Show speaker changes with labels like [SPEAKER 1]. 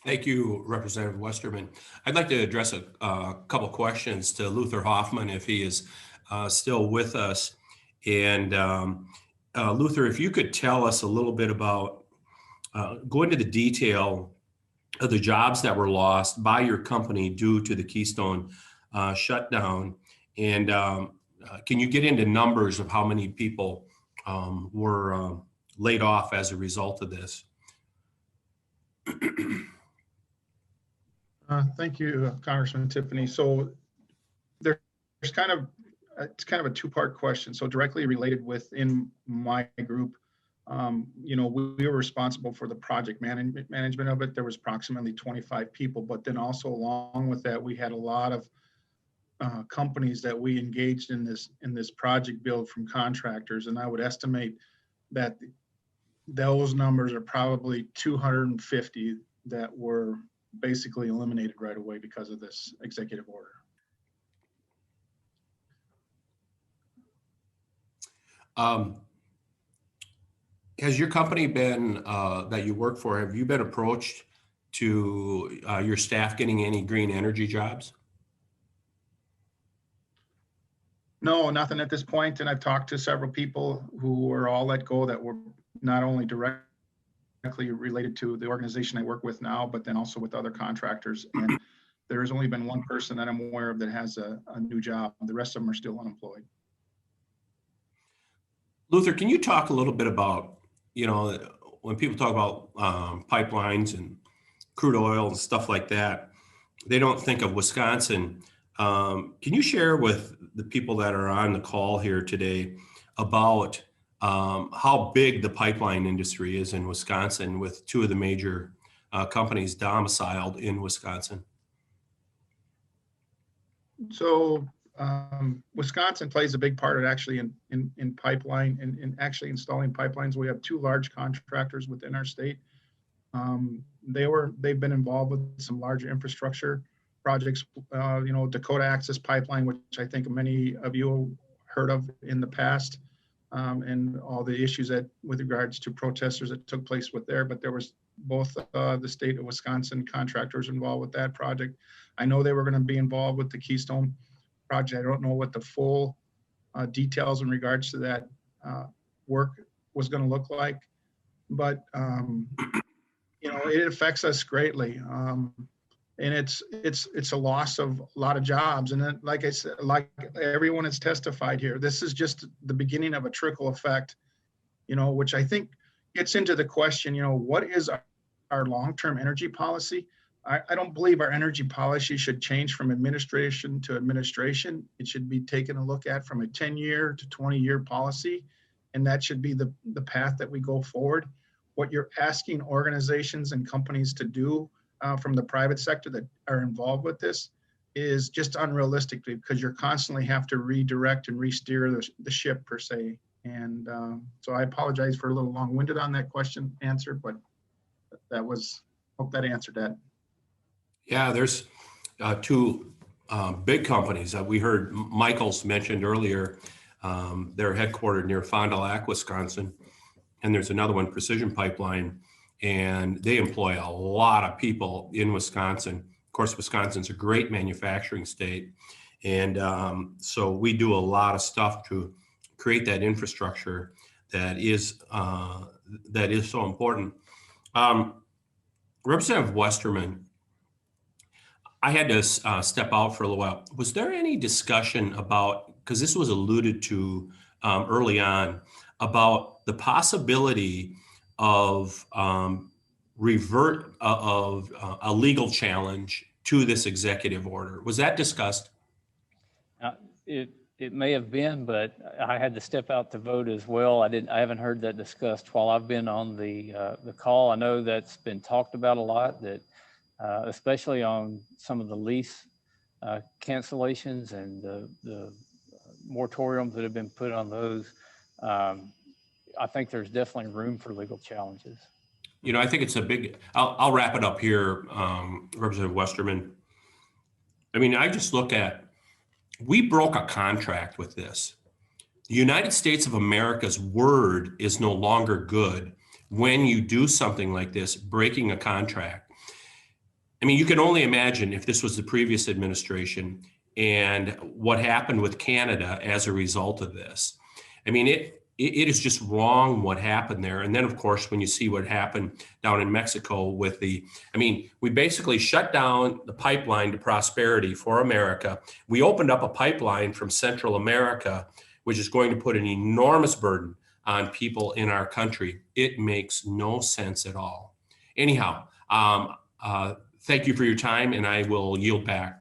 [SPEAKER 1] Thank you, Representative Westerman. I'd like to address a couple questions to Luther Hoffman if he is still with us. And Luther, if you could tell us a little bit about, go into the detail of the jobs that were lost by your company due to the Keystone shutdown. And can you get into numbers of how many people were laid off as a result of this?
[SPEAKER 2] Thank you, Congressman Tiffany. So there's kind of, it's kind of a two-part question. So directly related within my group, we were responsible for the project management of it. There was approximately 25 people, but then also along with that, we had a lot of companies that we engaged in this project build from contractors. And I would estimate that those numbers are probably 250 that were basically eliminated right away because of this executive order.
[SPEAKER 1] Has your company been, that you work for, have you been approached to your staff getting any green energy jobs?
[SPEAKER 2] No, nothing at this point. And I've talked to several people who were all let go that were not only directly related to the organization I work with now, but then also with other contractors. And there has only been one person that I'm aware of that has a new job. The rest of them are still unemployed.
[SPEAKER 1] Luther, can you talk a little bit about, when people talk about pipelines and crude oil and stuff like that, they don't think of Wisconsin. Can you share with the people that are on the call here today about how big the pipeline industry is in Wisconsin with two of the major companies domiciled in Wisconsin?
[SPEAKER 2] So Wisconsin plays a big part actually in pipeline and actually installing pipelines. We have two large contractors within our state. They've been involved with some larger infrastructure projects, Dakota Access Pipeline, which I think many of you heard of in the past, and all the issues that with regards to protesters that took place with there. But there was both the state of Wisconsin contractors involved with that project. I know they were going to be involved with the Keystone project. I don't know what the full details in regards to that work was going to look like, but it affects us greatly. And it's a loss of a lot of jobs. And then, like I said, like everyone has testified here, this is just the beginning of a trickle effect, which I think gets into the question, what is our long-term energy policy? I don't believe our energy policy should change from administration to administration. It should be taken a look at from a 10-year to 20-year policy. And that should be the path that we go forward. What you're asking organizations and companies to do from the private sector that are involved with this is just unrealistic because you're constantly have to redirect and re-steer the ship per se. And so I apologize for a little long-winded on that answer, but hope that answered that.
[SPEAKER 1] Yeah, there's two big companies. We heard Michaels mentioned earlier. They're headquartered near Fond du Lac, Wisconsin. And there's another one, Precision Pipeline, and they employ a lot of people in Wisconsin. Of course, Wisconsin's a great manufacturing state. And so we do a lot of stuff to create that infrastructure that is so important. Representative Westerman, I had to step out for a little while. Was there any discussion about, because this was alluded to early on, about the possibility of a legal challenge to this executive order? Was that discussed?
[SPEAKER 3] It may have been, but I had to step out to vote as well. I haven't heard that discussed while I've been on the call. I know that's been talked about a lot, that especially on some of the lease cancellations and the moratoriums that have been put on those. I think there's definitely room for legal challenges.
[SPEAKER 1] I think it's a big, I'll wrap it up here, Representative Westerman. I mean, I just look at, we broke a contract with this. The United States of America's word is no longer good when you do something like this, breaking a contract. I mean, you can only imagine if this was the previous administration and what happened with Canada as a result of this. I mean, it is just wrong what happened there. And then, of course, when you see what happened down in Mexico with I mean, we basically shut down the pipeline to prosperity for America. We opened up a pipeline from Central America, which is going to put an enormous burden on people in our country. It makes no sense at all. Anyhow, thank you for your time, and I will yield back.